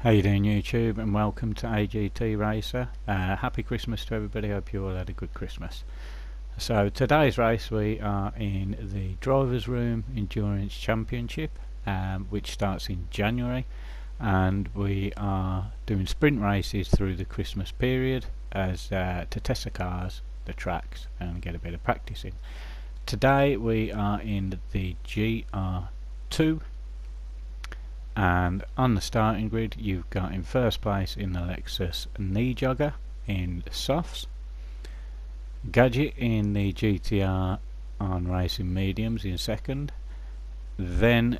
How you doing, YouTube, and welcome to AGT Racer. Happy Christmas to everybody. Hope you all had a good Christmas. So today's race we are in the Drivers Room Endurance Championship, which starts in January, and we are doing sprint races through the Christmas period as to test the cars, the tracks, and get a bit of practice in. Today we are in the GR2. And on the starting grid you've got in first place in the Lexus Knee Jogger in softs, Gadget in the GTR on racing mediums in second, then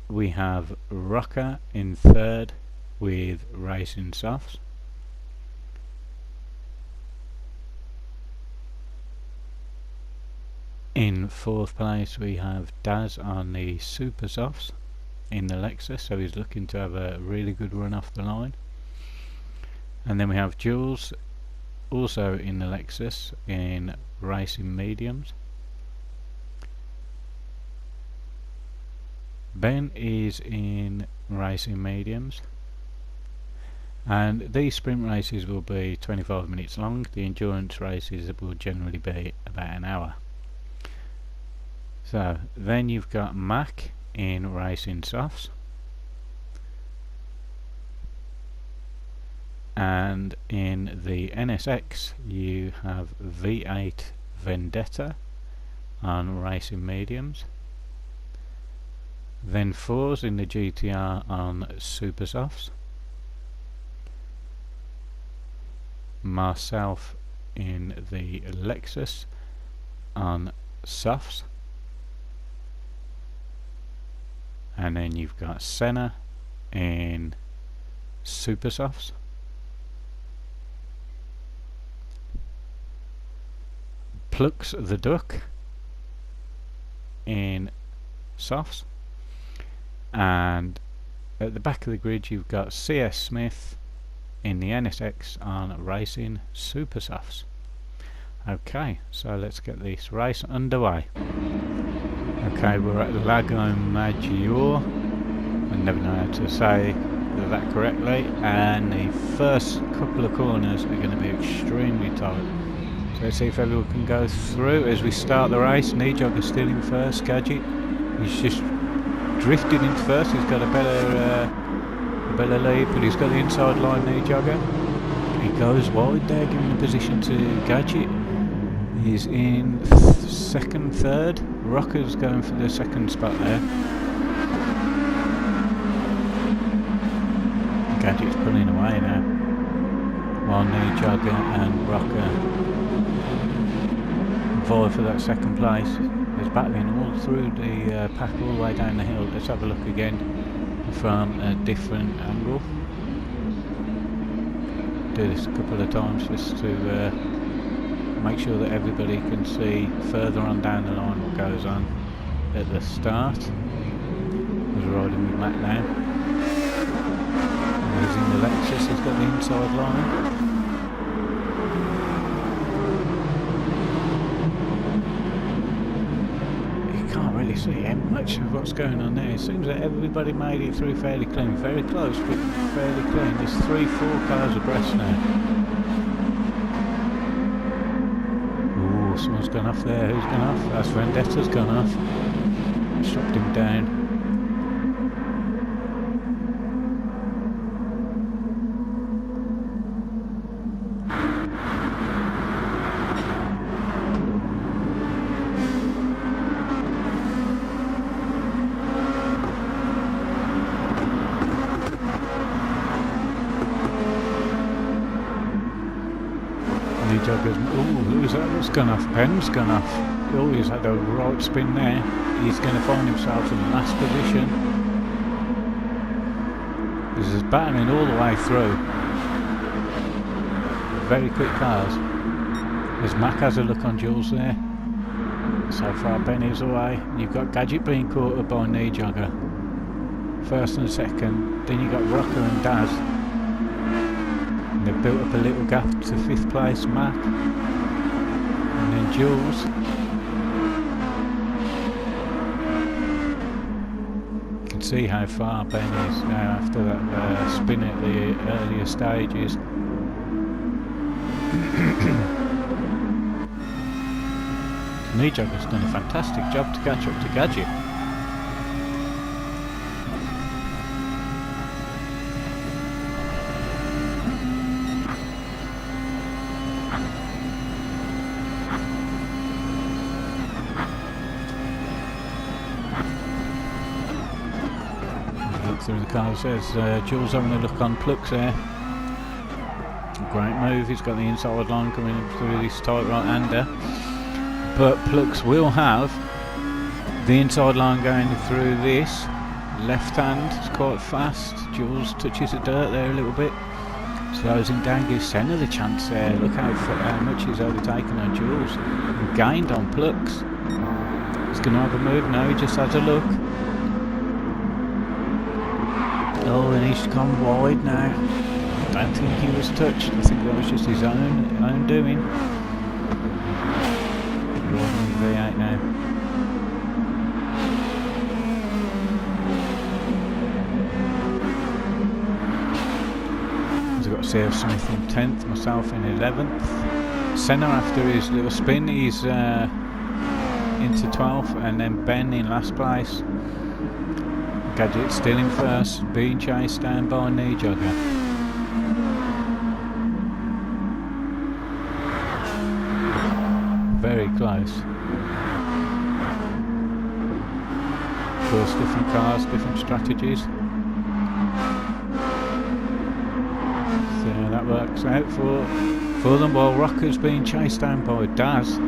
we have Rocker in third with racing softs, in fourth place we have Daz on the super softs in the Lexus, so he's looking to have a really good run off the line. And then we have Jules also in the Lexus in racing mediums. Ben is in racing mediums, and these sprint races will be 25 minutes long. The endurance races will generally be about an hour. So then you've got Mac in racing softs, and in the NSX you have V8 Vendetta on racing mediums, then Fours in the GTR on super softs, myself in the Lexus on softs, and then you've got Senna in super softs, Plux the Duck in softs, and at the back of the grid you've got CS Smith in the NSX on racing super softs. Okay, so let's get this race underway. Okay, we're at Lago Maggiore. I never know how to say that correctly, and the first couple of corners are going to be extremely tight. So let's see if everyone can go through as we start the race. Knee Jogger still in first. Gadget, he's just drifted into first. He's got a better lead, but he's got the inside line. Knee Jogger, he goes wide there, giving the position to Gadget. He's in second, third. Rocker's going for the second spot there. Gadget's pulling away now, while Knee Jogger and Rocker vie for that second place. He's battling all through the pack all the way down the hill. Let's have a look again from a different angle. Do this a couple of times just to make sure that everybody can see further on down the line what goes on at the start. He's riding with Matt now. He's in the Lexus, he's got the inside line. You can't really see much of what's going on there. It seems that everybody made it through fairly clean. Very close, but fairly clean. There's 3-4 cars abreast now. Someone's gone off there. Who's gone off? That's Vendetta's gone off. Stopped him down. Who's that that's gone off? Penn's gone off. Oh, he's had a right spin there. He's going to find himself in last position. This is battling all the way through. Very quick cars. As Mac has a look on Jules there. So far Penny's away. You've got Gadget being caught up by Knee Jogger. First and second. Then you've got Rocker and Daz. They've built up a little gap to 5th place Mac, and then Jules. You can see how far Ben is now after that spin at the earlier stages. Nijogger's done a fantastic job to catch up to Gadget. Through the car, says Jules having a look on Plux there. Great move, he's got the inside line coming up through this tight right-hander, but Plux will have the inside line going through this left hand. It's quite fast. Jules touches the dirt there a little bit, slows him down, gives Senna the chance there. Look how much he's overtaken on Jules and gained on Plux. He's going to have a move now, he just has a look. Oh, and he's gone wide now. I don't think he was touched. I think that was just his own doing. Riding V8 now. So I've got CF Smith in 10th, myself in 11th. Senna after his little spin, he's into 12th, and then Ben in last place. Gadget still in first, being chased down by Nijogger. Very close. Of course, different cars, different strategies. So that works out for them, while Rocker's being chased down by Daz.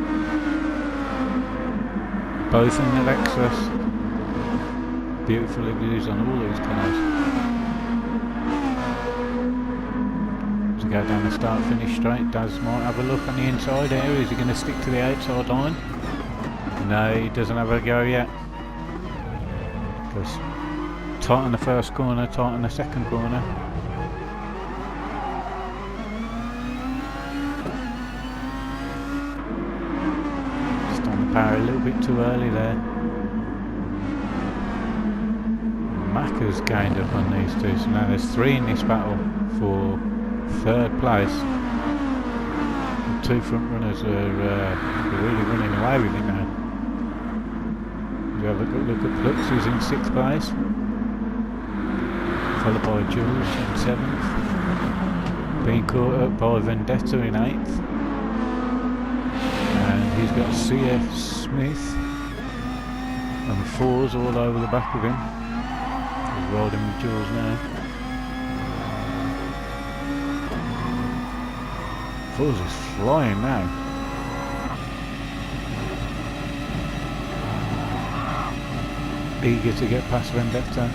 Both in the Lexus. Beautiful reviews on all these cars. To go down the start finish straight, Daz might have a look on the inside here. Is he going to stick to the outside line? No, he doesn't have a go yet. Goes tight on the first corner, tight on the second corner. Just on the power a little bit too early there. Macca's gained up on these two, so now there's 3 in this battle for 3rd place. The 2 front runners are really running away with it now. We have a good look at Plux, who's in 6th place, followed by Jules in 7th, being caught up by Vendetta in 8th, and he's got CF Smith and 4s all over the back of him. Riding with Jules now. Fours is flying now. Eager to get past Vendetta.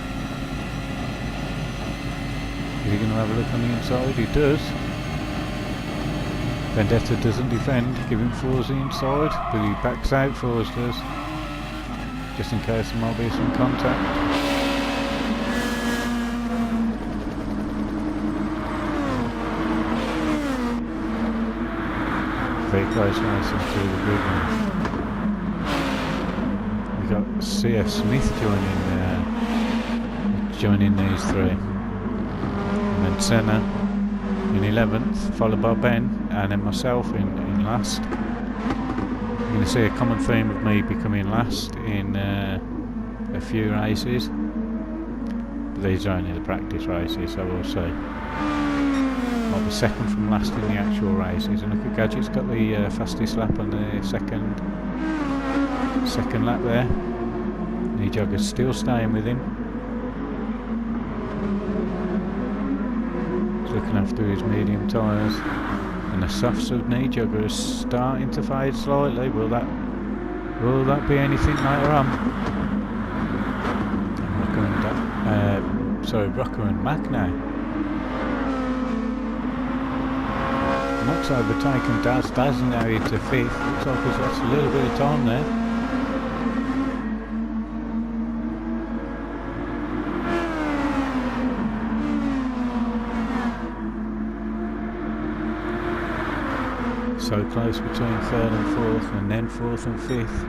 Is he going to have a look on the inside? He does. Vendetta doesn't defend, giving Fours the inside, but he backs out, Fours does. Just in case there might be some contact. Very close racing through the grid now. We've got CF Smith joining these 3. And then Senna in 11th, followed by Ben, and then myself in last. You're going to see a common theme of me becoming last in a few races. But these are only the practice races, so we'll see. Might be second from last in the actual races, and look at Gadget's got the fastest lap on the second lap there. Nijogger's still staying with him. He's looking after his medium tyres, and the softs of Nijogger are starting to fade slightly. Will that be anything later on? Rocker and Mac now. Mac's overtaken Daz. Daz now into 5th. Looks like he's lost a little bit of time there. So close between 3rd and 4th, and then 4th and 5th.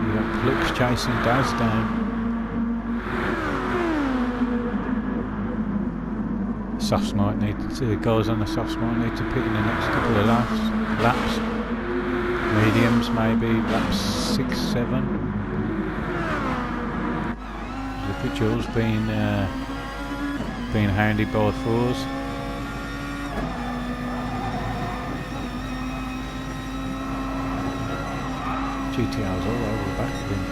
You got Flux chasing Daz down. Softs might need to, guys on the softs might need to pit in the next couple of laps. Mediums maybe laps 6, 7. Look at Jules being hounded by 4s. GTR's all over the back of him.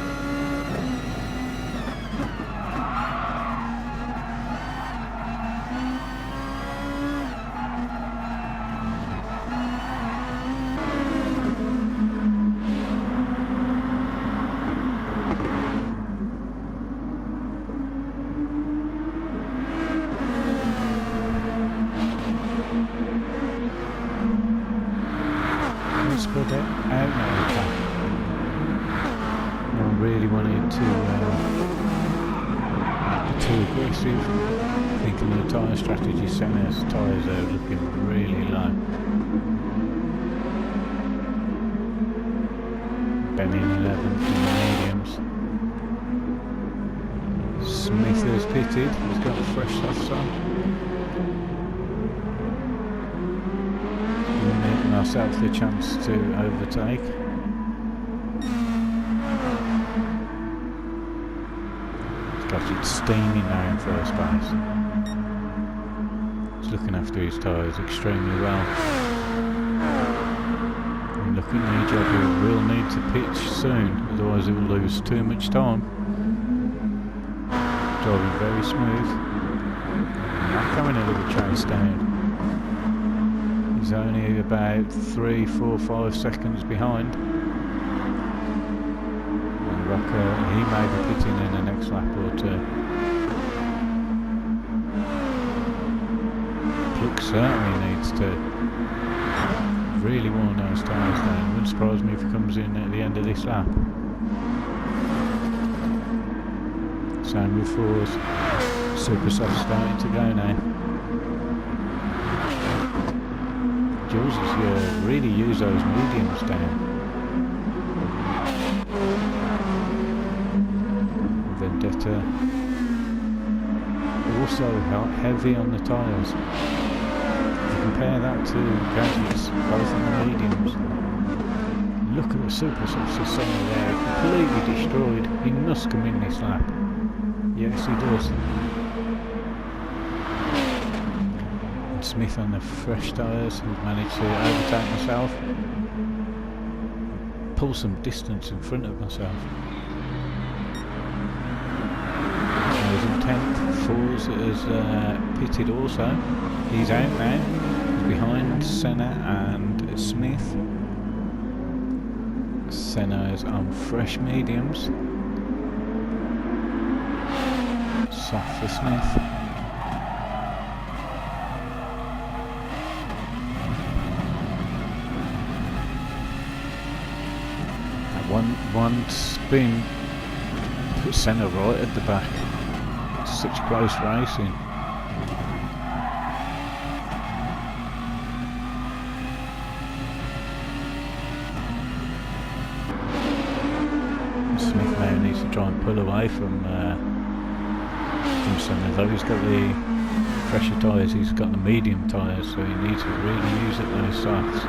Let's put it out now. I really wanted to be too aggressive. Thinking of the tyre strategy, Senna's tyres are looking really low. Benny in 11th in the mediums. Smith has pitted, he's got fresh softs on. Giving ourselves the chance to overtake. It's steaming now in first base. He's looking after his tyres extremely well. And looking at each other, he will need to pitch soon, otherwise he will lose too much time. Driving very smooth. Not coming a little chase down. He's only about 3, 4, 5 seconds behind. Rocker, he may be pitting in the next lap or two. Pluk certainly needs to really worn those tyres down. Wouldn't surprise me if he comes in at the end of this lap. Same with 4s. Super soft starting to go now. Jules has really used those mediums down. Vendetta also heavy on the tyres. If you compare that to Gadget's, both on the mediums, look at the super softs of Senna there, completely destroyed. He must come in this lap. Yes, he does. And Smith on the fresh tyres, who's managed to overtake myself, pull some distance in front of myself. In 10th, 4s has pitted also. He's out now. He's behind Senna and Smith. Senna is on fresh mediums. Soft for Smith. That one spin put Senna right at the back. Such close racing. Smith now needs to try and pull away from Senna, though he's got the fresher tyres, he's got the medium tyres, so he needs to really use it those softs.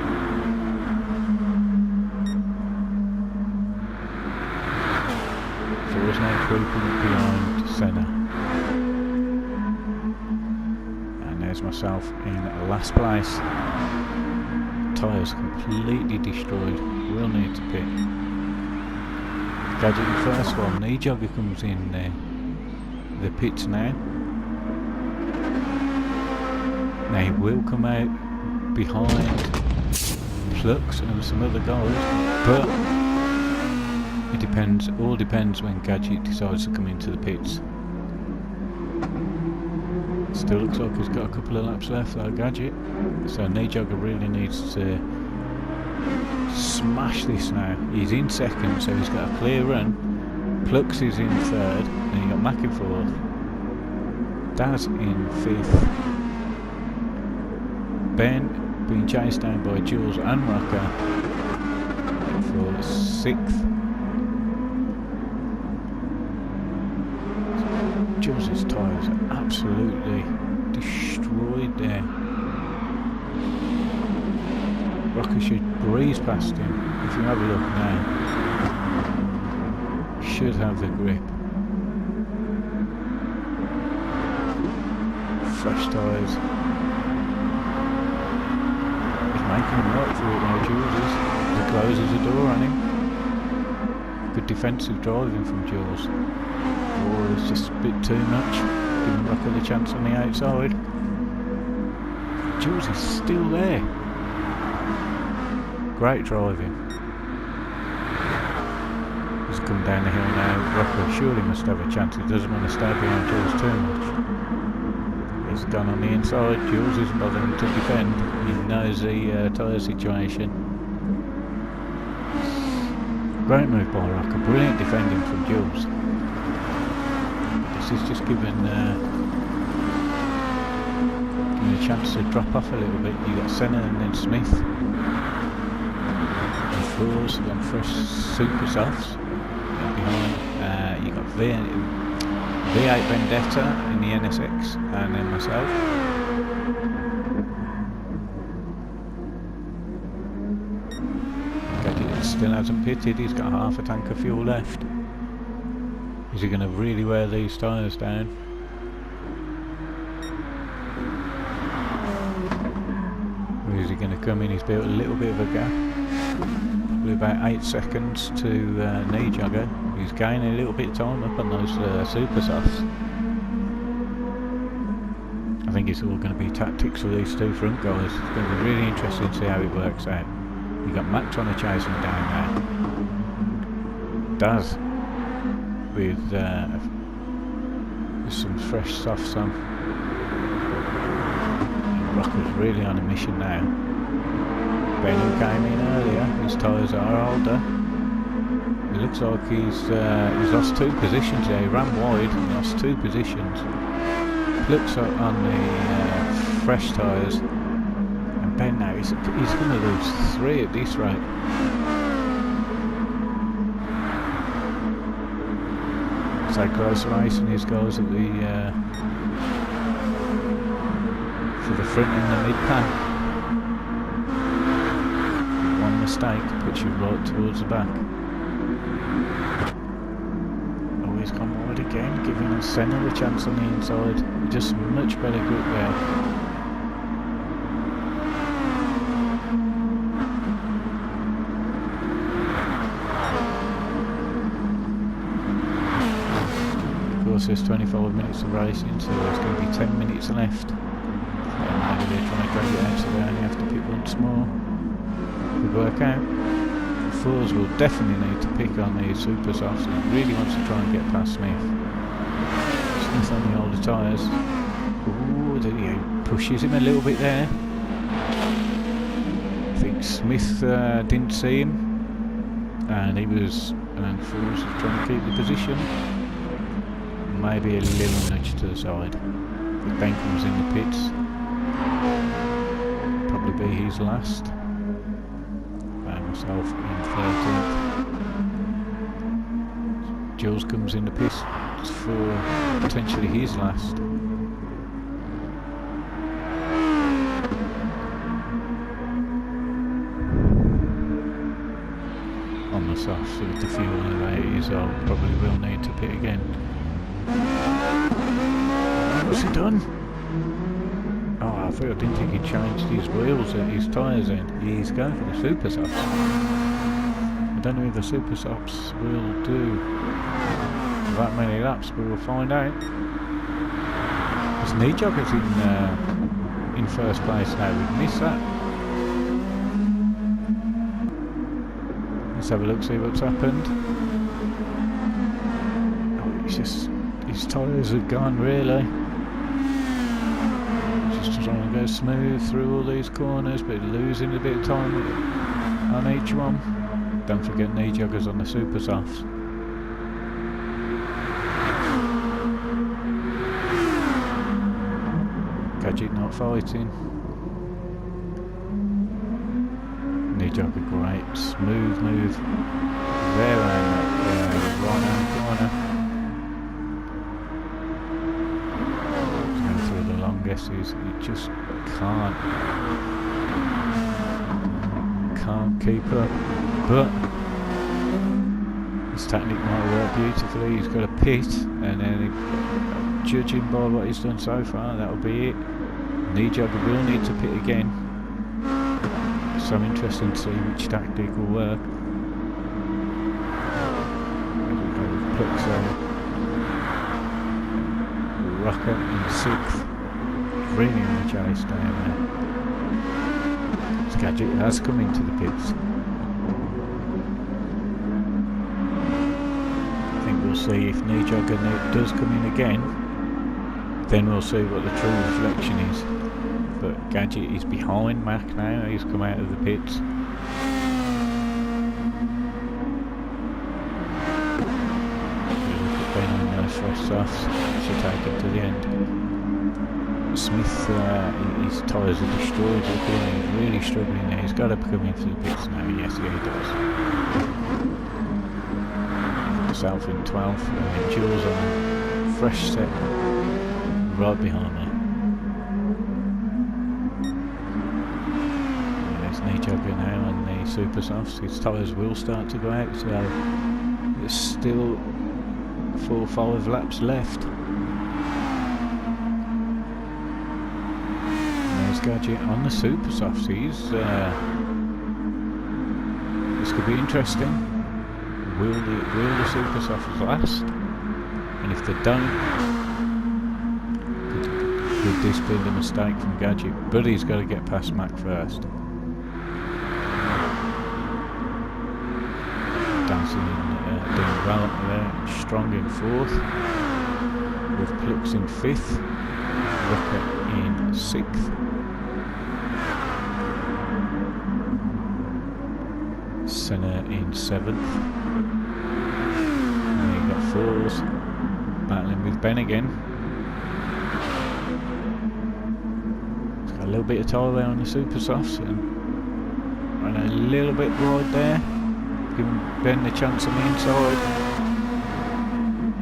So there's now creeping behind Senna. Myself in last place. Tyres completely destroyed. Will need to pit. Gadget in first one. Knee jogger comes in the pits now. Now he will come out behind Flux and some other guys, but it depends. All depends when Gadget decides to come into the pits. Still looks like he's got a couple of laps left, though, Gadget. So Knee Jogger really needs to smash this now. He's in second, so he's got a clear run. Plux is in third, and you got Mack in fourth. Daz in fifth. Ben being chased down by Jules and Rocker for sixth. Jules' tyres are absolutely destroyed there. Rocker should breeze past him. If you have a look now, should have the grip. Fresh tyres. He's making him right for it now, Jules is. He closes the door on him. Good defensive driving from Jules. Or it's just a bit too much. Giving Rocker the chance on the outside. Jules is still there. Great driving. He's come down the hill now. Rocker surely must have a chance. He doesn't want to stay behind Jules too much. He's gone on the inside. Jules isn't bothering to defend. He knows the tyre situation. Great move by Rocker. Brilliant defending from Jules. This is just giving a chance to drop off a little bit. You got Senna and then Smith. Fours, then fresh super softs. And behind you got V8 Vendetta in the NSX, and then myself. Gadget still hasn't pitted. He's got half a tank of fuel left. Is he going to really wear these tyres down? Or is he going to come in? He's built a little bit of a gap. About 8 seconds to knee jogger. He's gaining a little bit of time up on those super softs. I think it's all going to be tactics for these two front guys. It's going to be really interesting to see how it works out. You've got Matt trying to chase him down now. Daz with some fresh softs on. Rocker's really on a mission now. Ben who came in earlier, his tyres are older. It looks like he's lost 2 positions there. He ran wide and lost 2 positions. Looks like on the fresh tyres. And Ben now, he's going to lose 3 at this rate. So close racing his guys at the for the front and the mid pan. Mistake puts you right towards the back. Oh, he's gone wide again, giving Senna the chance on the inside. Just much better grip there. Of course, there's 25 minutes of racing, so there's going to be 10 minutes left. And maybe they're trying to drag it out, so they only have to pick once more. Work out. Fours will definitely need to pick on these super softs. He really wants to try and get past Smith. Smith on the older tyres. Ooh, he pushes him a little bit there. I think Smith didn't see him, and Fours was trying to keep the position. Maybe a little nudge to the side. The Ben comes in the pits. Probably be his last. Myself in 13th. Jules comes in the pits for potentially his last. On the softs with the fuel in the 80s, I probably will need to pit again. What's he done? Oh, I didn't think he changed his wheels, his tyres in. He's going for the super softs. I don't know if the super softs will do that many laps, but we'll find out. His knee jogger's in first place now. We missed that. Let's have a look, see what's happened. Oh, it's just his tyres have gone really. Trying to go smooth through all these corners, but losing a bit of time on each one. Don't forget knee joggers on the super softs. Gadget not fighting. Knee jogger great, smooth move there around that right hand corner. guesses. He just can't keep up. But his technique might work beautifully. He's got a pit, and then judging by what he's done so far, that'll be it. Jogger will need to pit again. So interesting to see which tactic will work. Rocker in 6th, really on the chase down there. Gadget has come into the pits. I think we'll see if Jogger does come in again, then we'll see what the true reflection is. But Gadget is behind Mac now, he's come out of the pits. Fresh softs, should take it to the end. Smith, his tyres are destroyed, he's really struggling there. He's got to come into the pits now. Yes, yeah, he does. Himself in 12th, and Jules on a fresh set right behind me. There's Jogger now on the super softs. His tyres will start to go out, so there's still 4 or 5 laps left. There's Gadget on the super softs. This could be interesting. Will the super softs last? And if they don't, could this be the mistake from Gadget? But he's got to get past Mac first. Dancing doing well up there, Strong in 4th, with Plux in 5th, Rucker in 6th, Senna in 7th, and you've got 4s, battling with Ben again. He's got a little bit of tire there on the super softs, and a little bit wide there. Giving Ben the chance on the inside.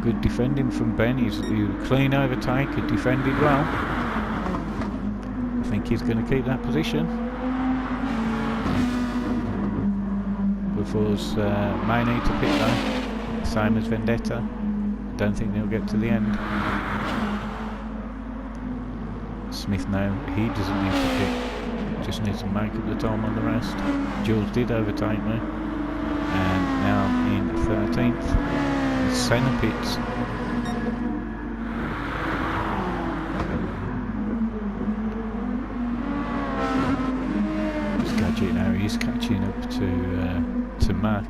Good defending from Ben. He's a clean overtake. He defended well. I think he's going to keep that position. Buffalo's may need to pit though. Same as Vendetta. Don't think they'll get to the end. Smith now, he doesn't need to pit. Just needs to make up the time on the rest. Jules did overtake me. And now in 13th, Senna pits. This Gadget now, he's catching up to Mac.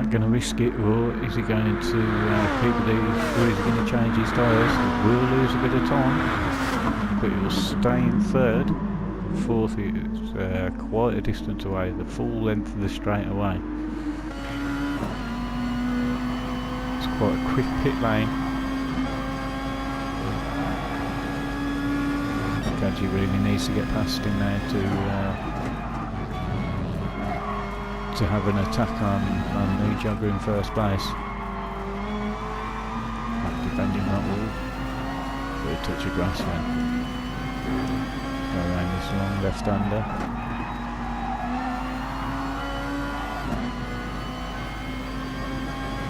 Going to risk it, or is he going to keep these, or is he going to change his tyres? He will lose a bit of time, but he will stay in 3rd. 4th is quite a distance away, the full length of the straight away. It's quite a quick pit lane. Gadget really needs to get past him now to have an attack on the Jogger in first place. Back defending that wall. For a touch of grass then. Go around this long left-hander.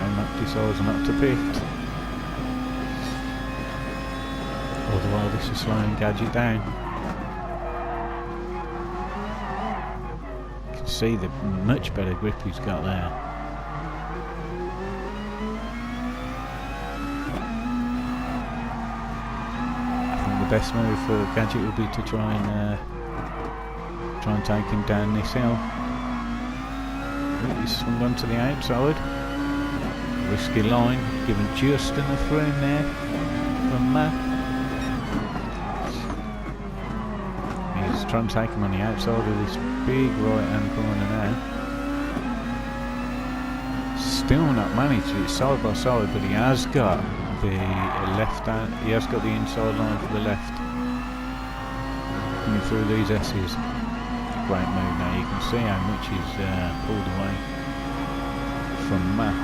And Mac decides not to pit. All the while this is slowing Gadget down. See the much better grip he's got there. I think the best move for Gadget would be to try and take him down this hill. He's swung onto the outside. Risky line, given just enough room there from Mac. He's trying to take him on the outside of this big right hand corner now. Still not managed it side by side, but he has got the left hand. He has got the inside line for the left. Coming through these S's. Great move now. You can see how much he's pulled away from Matt.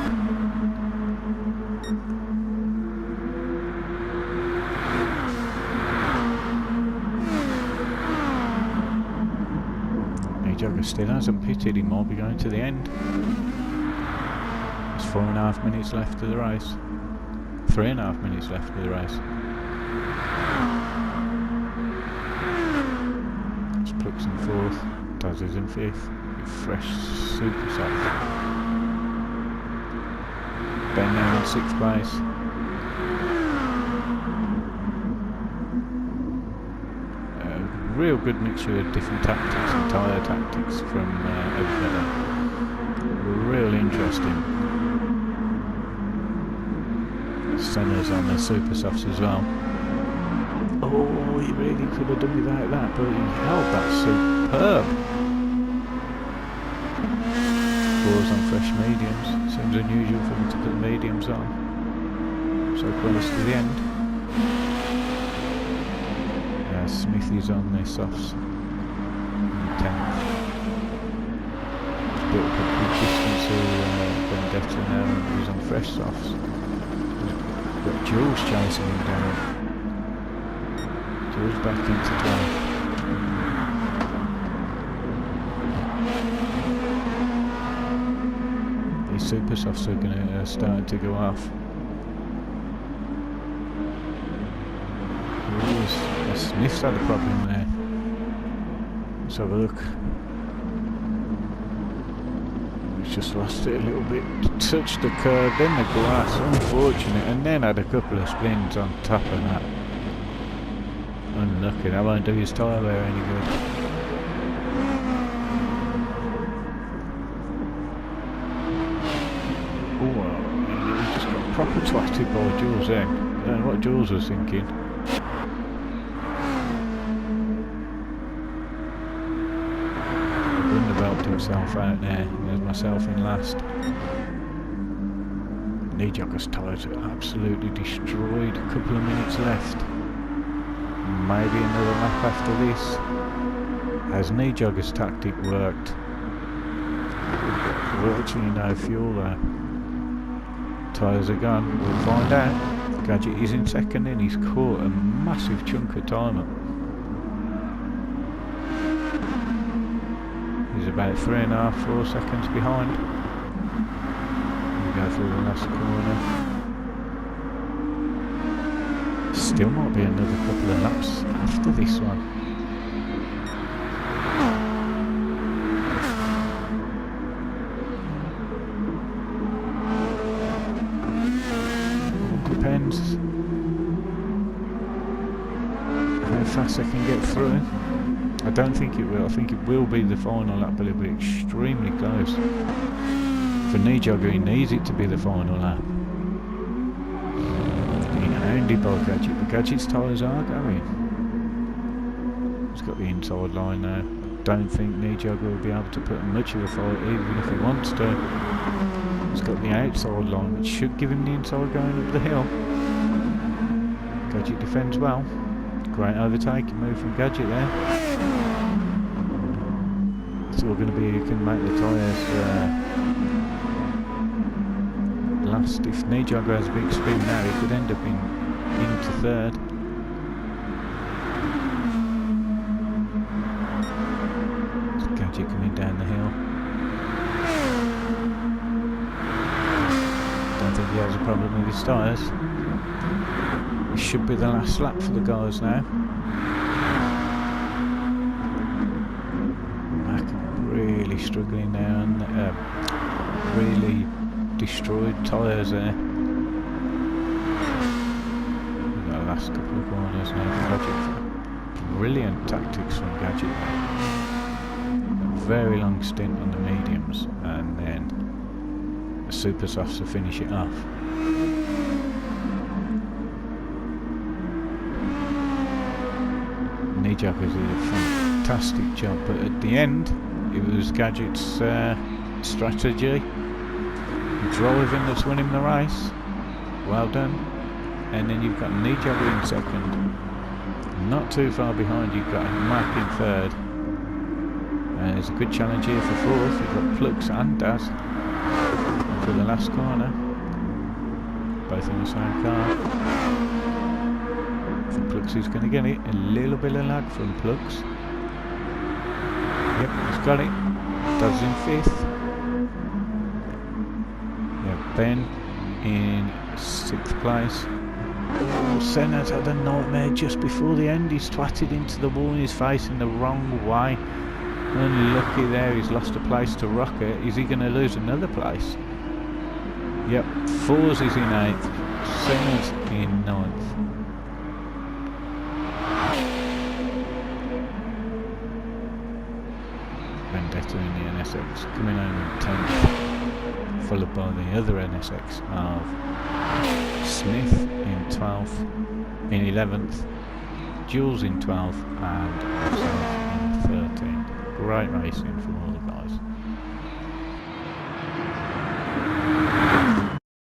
Jogger still hasn't pitted, he might be going to the end. There's 4.5 minutes left of the race. 3.5 minutes left of the race. It's Plucks in 4th, Daz's in 5th. Fresh, super soft. Ben now in 6th place. Real good mixture of different tactics and tyre tactics from everybody. Real interesting. Senna's on the super softs as well. Oh, he really could have done without that, but he held that superb. 4s on fresh mediums. Seems unusual for him to put mediums on so close to the end. Smithy's on the softs in 10th. Built up a good distance to Vendetta now, and he's on fresh softs. We've got Jules chasing him down. Jules back into 12th. These super softs are going to start to go off. Smith's had a problem there. Let's have a look. He's just lost it a little bit. Touched the curb, then the glass, unfortunate, and then had a couple of spins on top of that. Unlucky, that won't do his tyre wear any good. Oh, he just got proper twatted by Jules there. I don't know what Jules was thinking. Himself out there. There's myself in last. Jogger's tyres are absolutely destroyed. A couple of minutes left. Maybe another lap after this. Has Jogger's tactic worked? Virtually no fuel there. Tyres are gone. We'll find out. Gadget is in second and he's caught a massive chunk of time up. He's about 3.5, 4 seconds behind. We go through the last corner. Still might be another couple of laps after this one. All depends how fast I can get through. I don't think it will. I think it will be the final lap, but it'll be extremely close. For Jogger, he needs it to be the final lap. Being hounded by Gadget, but Gadget's tyres are going. He's got the inside line now. I don't think Jogger will be able to put much of a fight, even if he wants to. He's got the outside line, which should give him the inside going up the hill. Gadget defends well. Great overtaking move from Gadget there. It's all going to be who can make the tyres last. If Jogger has a big spin now, he could end up into 3rd. It's Gadget coming down the hill. Don't think he has a problem with his tyres. It should be the last lap for the guys now. Really struggling now, and really destroyed tyres there. We've got the last couple of corners now for Gadget. Brilliant tactics from Gadget. A very long stint on the mediums, and then the super softs to finish it off. Jogger did a fantastic job, but at the end it was Gadget's strategy, driving that's won him the race. Well done. and then you've got Nijabber in second. Not too far behind, you've got Mac in third. There's a good challenge here for fourth. You've got Plux and Daz for the last corner. Both in the same car. From Plux, who's going to get it? A little bit of lag from Plux. Yep, he's got it. Daz in fifth. Yeah, Ben in sixth place. Oh, Senna's had a nightmare just before the end. He's twatted into the wall and he's facing the wrong way. Unlucky there, he's lost a place to Rocket. Is he going to lose another place? Yep, Fours is in 8th, Senna's in 9th. Vendetta in the NSX coming home in 10th, followed by the other NSX of Smith in 12th, in 11th, Jules in 12th, and myself in 13th. Great racing for all